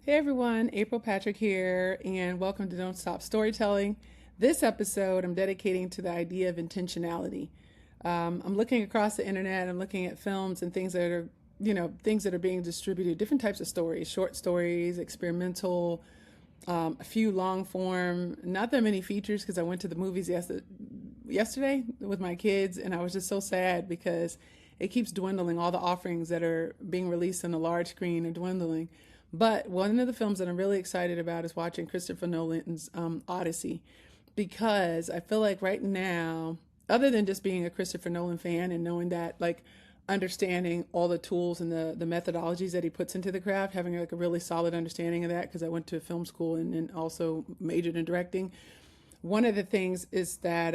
Hey everyone, April Patrick here, and welcome to Don't Stop Storytelling. This episode I'm dedicating to the idea of intentionality. I'm looking across the internet, I'm looking at films and things that are, things that are being distributed, different types of stories, short stories, experimental, a few long form, not that many features because I went to the movies yesterday with my kids, and I was just so sad because it keeps dwindling. All the offerings that are being released on the large screen are dwindling. But one of the films that I'm really excited about is watching Christopher Nolan's Odyssey, because I feel like right now, other than just being a Christopher Nolan fan and knowing that, like, understanding all the tools and the methodologies that he puts into the craft, having like a really solid understanding of that because I went to film school and also majored in directing. One of the things is that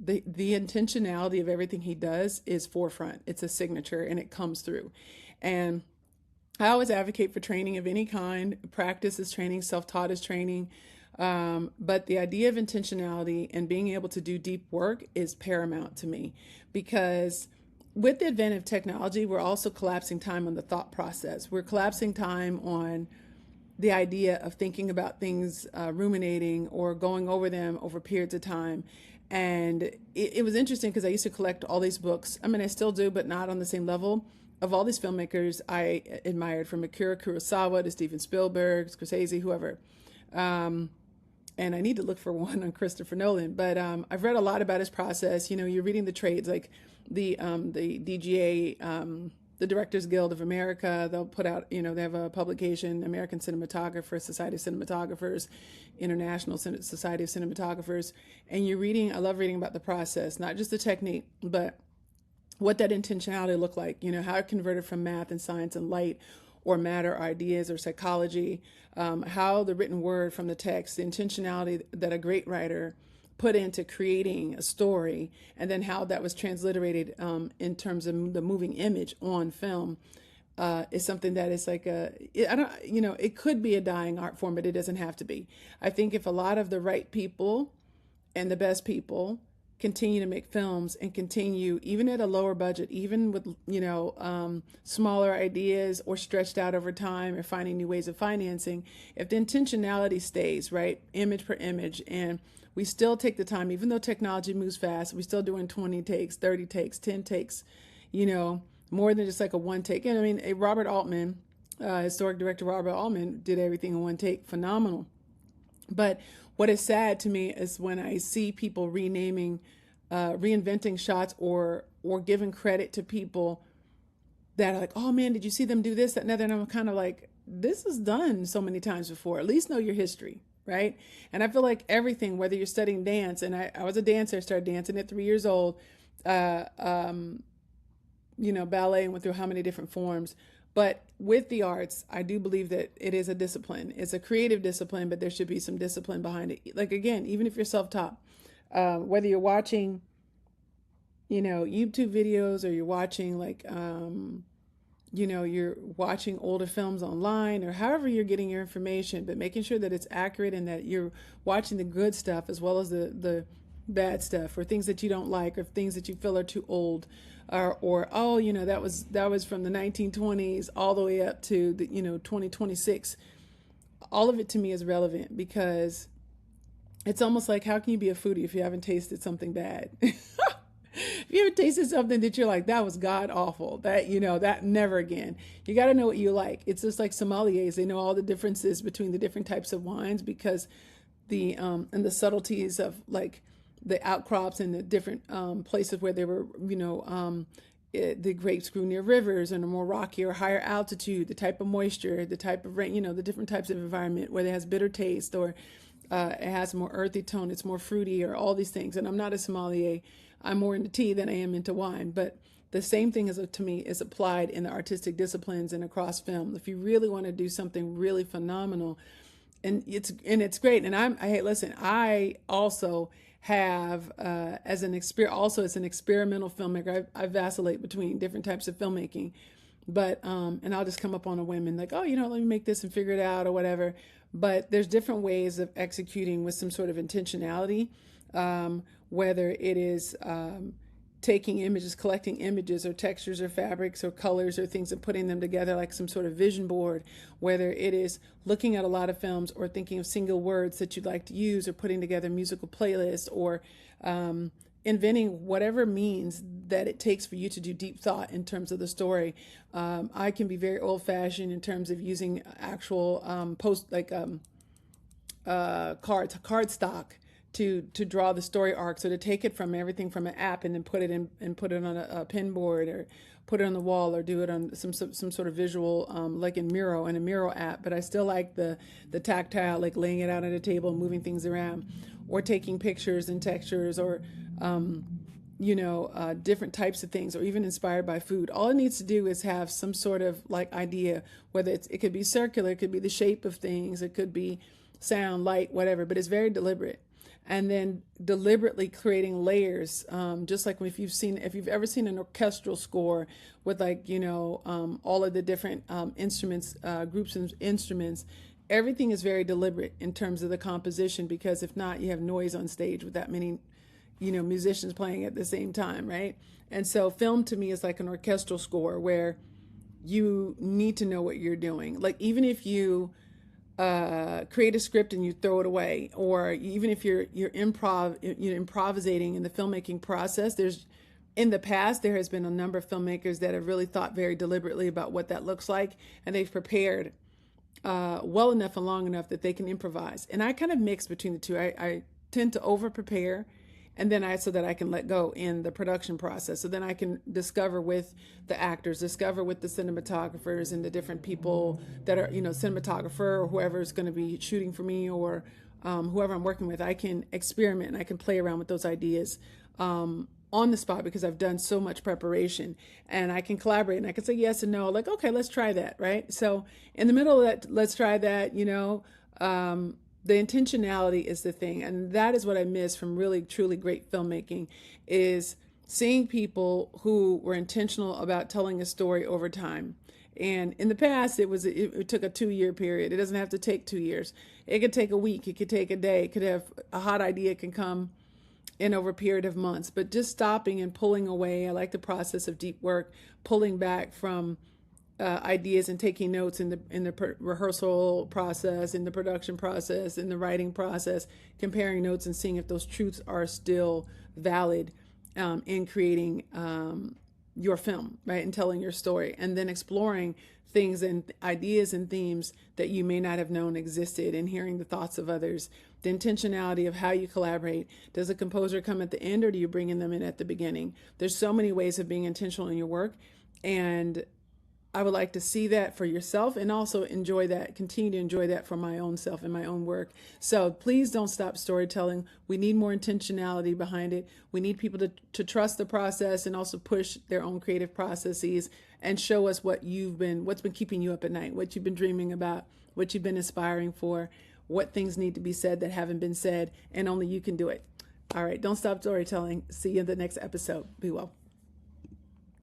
the intentionality of everything he does is forefront. It's a signature and it comes through. And I always advocate for training of any kind. Practice is training, self-taught is training. But the idea of intentionality and being able to do deep work is paramount to me, because with the advent of technology, we're also collapsing time on the thought process. We're collapsing time on the idea of thinking about things, ruminating or going over them over periods of time. And it was interesting because I used to collect all these books. I mean, I still do, but not on the same level, of all these filmmakers I admired, from Akira Kurosawa to Steven Spielberg, Scorsese, whoever. And I need to look for one on Christopher Nolan. But I've read a lot about his process. You know, you're reading the trades, like the DGA, the Directors Guild of America. They'll put out, they have a publication, American Cinematographer, Society of Cinematographers, International Society of Cinematographers. And you're reading, I love reading about the process, not just the technique, but what that intentionality looked like, how it converted from math and science and light or matter or ideas or psychology, how the written word from the text, the intentionality that a great writer put into creating a story, and then how that was transliterated in terms of the moving image on film, is something that is like I don't, it could be a dying art form, but it doesn't have to be. I think if a lot of the right people and the best people continue to make films and continue even at a lower budget, even with smaller ideas or stretched out over time or finding new ways of financing, if the intentionality stays right, image per image, and we still take the time, even though technology moves fast, we still doing 20 takes, 30 takes, 10 takes, more than just like a one take. And I mean, Robert Altman, historic director Robert Altman, did everything in one take, phenomenal. But what is sad to me is when I see people renaming, reinventing shots, or giving credit to people that are like, oh man, did you see them do this, that, and other? And I'm kind of like, this is done so many times before. At least know your history, right? And I feel like everything, whether you're studying dance, and I was a dancer, I started dancing at 3 years old, uh, um, ballet, and went through how many different forms. But with the arts, I do believe that it is a discipline. It's a creative discipline, but there should be some discipline behind it. Like, again, even if you're self-taught, whether you're watching, YouTube videos, or you're watching you're watching older films online, or however you're getting your information, but making sure that it's accurate and that you're watching the good stuff as well as the bad stuff, or things that you don't like, or things that you feel are too old, or oh, that was from the 1920s all the way up to the 2026. All of it to me is relevant, because it's almost like, how can you be a foodie if you haven't tasted something bad? If you ever tasted something that you're like, that was god awful, that never again. You got to know what you like. It's just like sommeliers, they know all the differences between the different types of wines, because and the subtleties of, like, the outcrops and the different places where they were, the grapes grew near rivers and a more rocky or higher altitude, the type of moisture, the type of rain, the different types of environment, whether it has bitter taste or it has a more earthy tone, it's more fruity, or all these things. And I'm not a sommelier. I'm more into tea than I am into wine. But the same thing, to me, is applied in the artistic disciplines and across film. If you really want to do something really phenomenal, and it's great. And hey, listen, I also have as an experimental filmmaker, I vacillate between different types of filmmaking. But and I'll just come up on a whim and like, oh, let me make this and figure it out or whatever. But there's different ways of executing with some sort of intentionality, whether it is taking images, collecting images or textures or fabrics or colors or things and putting them together like some sort of vision board, whether it is looking at a lot of films or thinking of single words that you'd like to use or putting together musical playlists or inventing whatever means that it takes for you to do deep thought in terms of the story. I can be very old-fashioned in terms of using actual card stock to draw the story arc. So to take it from everything from an app and then put it on a pin board or put it on the wall or do it on some sort of visual, like in a Miro app. But I still like the tactile, like laying it out on a table and moving things around, or taking pictures and textures, or different types of things, or even inspired by food. All it needs to do is have some sort of like idea, whether it could be circular, it could be the shape of things, it could be sound, light, whatever, but it's very deliberate. And then deliberately creating layers, just like if you've ever seen an orchestral score with all of the different instruments, groups of instruments, everything is very deliberate in terms of the composition, because if not, you have noise on stage with that many musicians playing at the same time, right? And so film to me is like an orchestral score where you need to know what you're doing. Like even if you create a script and you throw it away, or even if you're improvisating in the filmmaking process, in the past there has been a number of filmmakers that have really thought very deliberately about what that looks like, and they've prepared well enough and long enough that they can improvise. And I kind of mix between the two. I tend to over prepare, and then so that I can let go in the production process. So then I can discover with the actors, discover with the cinematographers and the different people that are, cinematographer or whoever is going to be shooting for me, or whoever I'm working with. I can experiment and I can play around with those ideas on the spot, because I've done so much preparation, and I can collaborate and I can say yes and no, like, okay, let's try that, right? So in the middle of that, let's try that, the intentionality is the thing. And that is what I miss from really, truly great filmmaking, is seeing people who were intentional about telling a story over time. And in the past, it took a 2-year period. It doesn't have to take 2 years. It could take a week. It could take a day. It could have a hot idea can come in over a period of months. But just stopping and pulling away. I like the process of deep work, pulling back from ideas and taking notes in the rehearsal process, in the production process, in the writing process, comparing notes and seeing if those truths are still valid in creating your film, right, and telling your story, and then exploring things and ideas and themes that you may not have known existed, and hearing the thoughts of others. The intentionality of how you collaborate. Does a composer come at the end, or do you bring them in at the beginning? There's so many ways of being intentional in your work, and I would like to see that for yourself, and also continue to enjoy that for my own self and my own work. So please don't stop storytelling. We need more intentionality behind it. We need people to trust the process and also push their own creative processes and show us what's been keeping you up at night, what you've been dreaming about, what you've been aspiring for, what things need to be said that haven't been said, and only you can do it. All right, don't stop storytelling. See you in the next episode. Be well.